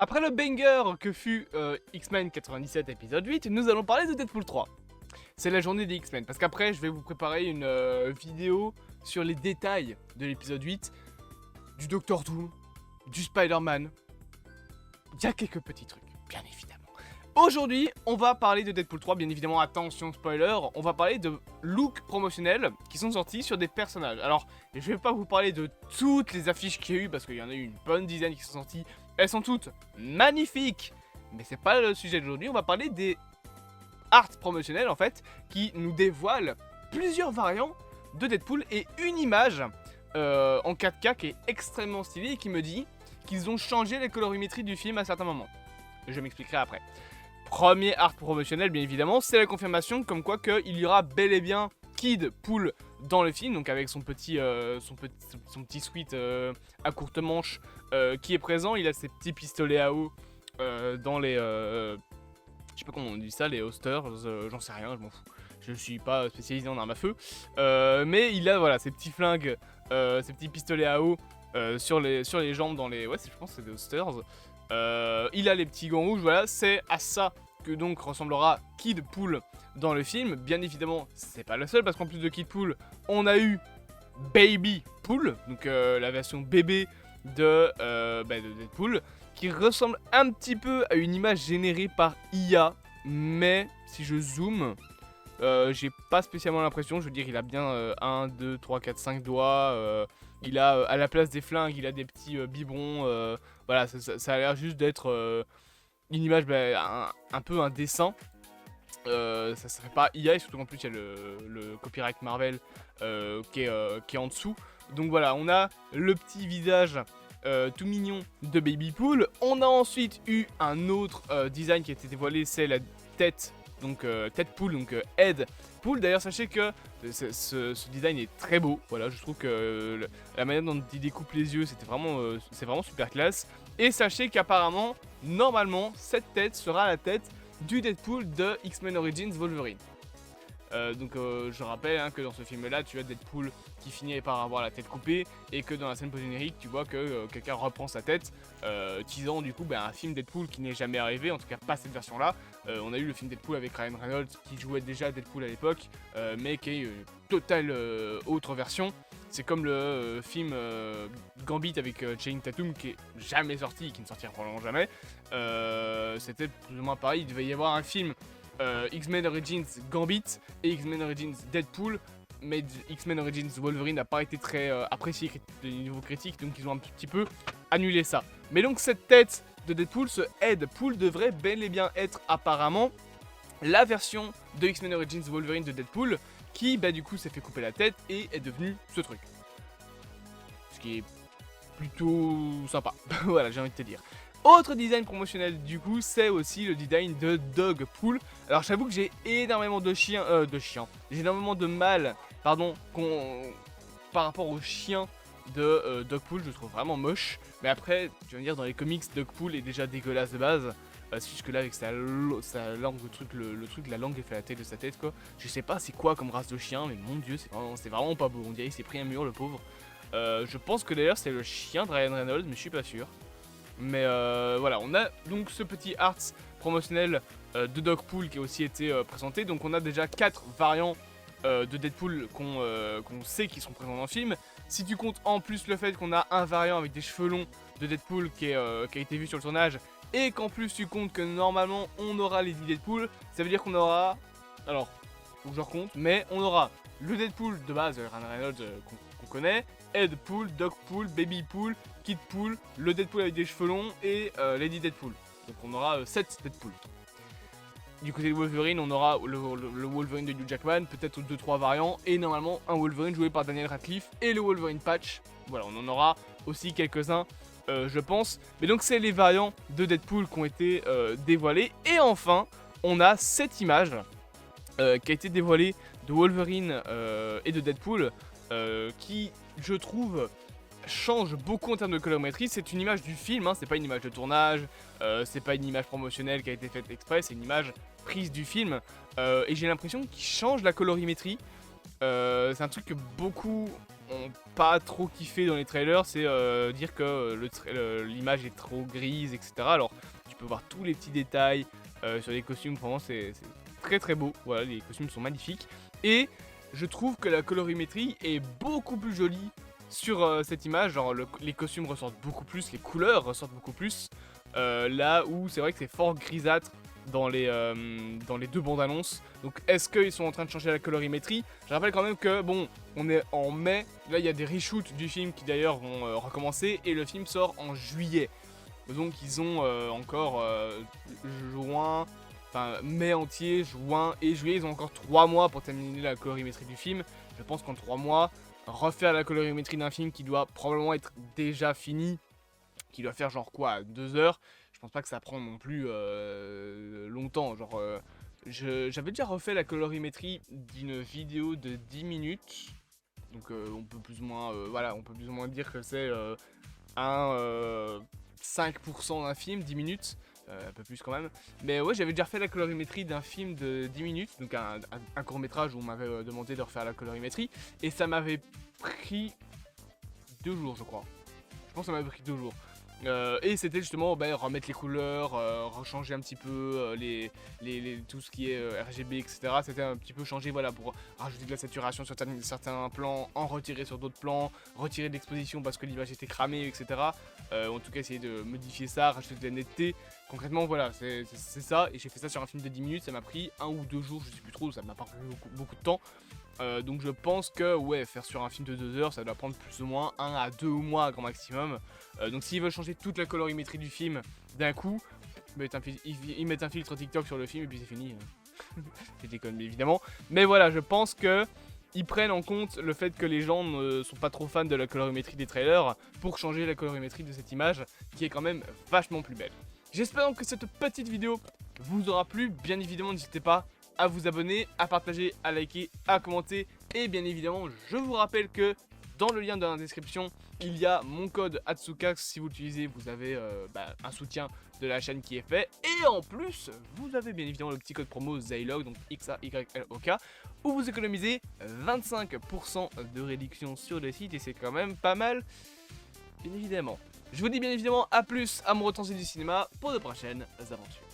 Après le banger que fut X-Men 97 épisode 8, nous allons parler de Deadpool 3. C'est la journée des X-Men, parce qu'après je vais vous préparer une vidéo sur les détails de l'épisode 8, du Doctor Doom, du Spider-Man. Il y a quelques petits trucs, bien évidemment. Aujourd'hui, on va parler de Deadpool 3, bien évidemment, attention spoiler, on va parler de looks promotionnels qui sont sortis sur des personnages. Alors, je vais pas vous parler de toutes les affiches qu'il y a eu, parce qu'il y en a eu une bonne dizaine qui sont sorties. Elles sont toutes magnifiques, mais c'est pas le sujet d'aujourd'hui, on va parler des arts promotionnels en fait, qui nous dévoilent plusieurs variants de Deadpool et une image en 4K qui est extrêmement stylée et qui me dit qu'ils ont changé la colorimétrie du film à certains moments. Je m'expliquerai après. Premier art promotionnel, bien évidemment, c'est la confirmation comme quoi qu'il y aura bel et bien Kid Pool dans le film, donc avec son petit sweat à courte manche qui est présent. Il a ses petits pistolets à eau dans les... je sais pas comment on dit ça, les holsters, j'en sais rien, je m'en fous. Je suis pas spécialisé en armes à feu. Mais il a voilà, ses petits flingues, ses petits pistolets à eau sur les jambes dans les... Ouais, je pense que c'est des holsters. Il a les petits gants rouges, voilà, c'est à ça que donc ressemblera Kid Pool dans le film. Bien évidemment, c'est pas le seul, parce qu'en plus de Kid Pool, on a eu Baby Pool, donc la version bébé de Deadpool, qui ressemble un petit peu à une image générée par IA, mais si je zoome, j'ai pas spécialement l'impression. Je veux dire, il a bien 1, 2, 3, 4, 5 doigts, il a à la place des flingues, il a des petits biberons, voilà, ça a l'air juste d'être une image, un peu un dessin. Ça serait pas IA, et surtout qu'en plus il y a le copyright Marvel qui est en dessous. Donc voilà, on a le petit visage tout mignon de Baby Pool. On a ensuite eu un autre design qui a été dévoilé, c'est la tête, donc tête Pool, donc Head Pool. D'ailleurs, sachez que ce design est très beau. Voilà, je trouve que la manière dont il découpe les yeux, c'est vraiment super classe. Et sachez qu'apparemment, normalement, cette tête sera la tête du Deadpool de X-Men Origins Wolverine. Donc je rappelle que dans ce film là tu as Deadpool qui finit par avoir la tête coupée, et que dans la scène post-générique tu vois que quelqu'un reprend sa tête, teasant du coup un film Deadpool qui n'est jamais arrivé, en tout cas pas cette version là. On a eu le film Deadpool avec Ryan Reynolds qui jouait déjà Deadpool à l'époque, mais qui est une totale autre version. C'est comme le film Gambit avec Channing Tatum qui est jamais sorti et qui ne sortira probablement jamais. C'était plus ou moins pareil, il devait y avoir un film X-Men Origins Gambit et X-Men Origins Deadpool, mais X-Men Origins Wolverine n'a pas été très apprécié du niveau critique, donc ils ont un petit peu annulé ça. Mais donc cette tête de Deadpool, ce Headpool, devrait bel et bien être apparemment la version de X-Men Origins Wolverine de Deadpool, qui du coup s'est fait couper la tête et est devenu ce truc. Ce qui est plutôt sympa, voilà, j'ai envie de te dire. Autre design promotionnel du coup, c'est aussi le design de Dogpool. Alors j'avoue que j'ai énormément j'ai énormément de mal, par rapport au chien de Dogpool, je le trouve vraiment moche. Mais après, tu vas me dire, dans les comics, Dogpool est déjà dégueulasse de base. C'est juste que là, avec sa langue, le truc, la langue qui fait la tête de sa tête, quoi. Je sais pas c'est quoi comme race de chien, mais mon dieu, c'est vraiment pas beau. On dirait qu'il s'est pris un mur, le pauvre. Je pense que d'ailleurs, c'est le chien de Ryan Reynolds, mais je suis pas sûr. Mais voilà, on a donc ce petit arts promotionnel de Dogpool qui a aussi été présenté. Donc on a déjà 4 variants de Deadpool qu'on sait qui sont présents dans le film. Si tu comptes en plus le fait qu'on a un variant avec des cheveux longs de Deadpool qui a été vu sur le tournage, et qu'en plus tu comptes que normalement on aura les 10 Deadpool, ça veut dire qu'on aura... Alors, faut que je recompte, mais on aura le Deadpool de base, Ryan Reynolds qu'on connaît, Headpool, Dogpool, Babypool, Kidpool, le Deadpool avec des cheveux longs et Lady Deadpool. Donc on aura 7 Deadpool. Du côté de Wolverine, on aura le Wolverine de Hugh Jackman, peut-être 2-3 variants, et normalement un Wolverine joué par Daniel Radcliffe et le Wolverine Patch. Voilà, on en aura aussi quelques-uns, je pense. Mais donc c'est les variants de Deadpool qui ont été dévoilés. Et enfin, on a cette image qui a été dévoilée de Wolverine et de Deadpool, qui, je trouve, change beaucoup en termes de colorimétrie. C'est une image du film, c'est pas une image de tournage, c'est pas une image promotionnelle qui a été faite exprès, c'est une image prise du film. Et j'ai l'impression qu'il change la colorimétrie. C'est un truc que beaucoup ont pas trop kiffé dans les trailers, c'est dire que l'image est trop grise, etc. Alors, tu peux voir tous les petits détails sur les costumes, vraiment c'est très très beau, voilà, les costumes sont magnifiques. Et je trouve que la colorimétrie est beaucoup plus jolie sur cette image, genre les costumes ressortent beaucoup plus, les couleurs ressortent beaucoup plus, là où c'est vrai que c'est fort grisâtre dans les deux bandes annonces. Donc est-ce qu'ils sont en train de changer la colorimétrie? Je rappelle quand même que bon, on est en mai, là il y a des reshoots du film qui d'ailleurs vont recommencer et le film sort en juillet. Donc ils ont encore juin, enfin mai entier, juin et juillet, ils ont encore 3 mois pour terminer la colorimétrie du film. Je pense qu'en 3 mois, refaire la colorimétrie d'un film qui doit probablement être déjà fini, qui doit faire genre quoi, 2 heures, je pense pas que ça prend non plus longtemps. Genre, j'avais déjà refait la colorimétrie d'une vidéo de 10 minutes. Donc on peut plus ou moins, voilà, on peut plus ou moins dire que c'est un 5% d'un film, 10 minutes. Un peu plus quand même. Mais ouais, j'avais déjà refait la colorimétrie d'un film de 10 minutes, donc un court métrage où on m'avait demandé de refaire la colorimétrie. Et ça m'avait pris 2 jours, je crois. Je pense que ça m'avait pris 2 jours. Et c'était justement remettre les couleurs, rechanger un petit peu tout ce qui est RGB, etc. C'était un petit peu changé, voilà, pour rajouter de la saturation sur certains plans, en retirer sur d'autres plans, retirer de l'exposition parce que l'image était cramée, etc. En tout cas, essayer de modifier ça, rajouter de la netteté. Concrètement, voilà, c'est ça. Et j'ai fait ça sur un film de 10 minutes, ça m'a pris 1 ou 2 jours, je sais plus trop, ça m'a pas pris beaucoup de temps. Donc je pense que ouais, faire sur un film de 2 heures, ça doit prendre plus ou moins 1 à 2 mois grand maximum. Donc s'ils veulent changer toute la colorimétrie du film d'un coup, ils mettent un filtre TikTok sur le film et puis c'est fini. Je déconne évidemment. Mais voilà, je pense que ils prennent en compte le fait que les gens ne sont pas trop fans de la colorimétrie des trailers pour changer la colorimétrie de cette image qui est quand même vachement plus belle. J'espère donc que cette petite vidéo vous aura plu. Bien évidemment, n'hésitez pas à vous abonner, à partager, à liker, à commenter. Et bien évidemment, je vous rappelle que dans le lien de la description, il y a mon code Atsuka. Si vous l'utilisez, vous avez un soutien de la chaîne qui est fait. Et en plus, vous avez bien évidemment le petit code promo Zaylog, donc XAYLOK, où vous économisez 25% de réduction sur le site. Et c'est quand même pas mal, bien évidemment. Je vous dis bien évidemment à plus, amoureux de du cinéma, pour de prochaines aventures.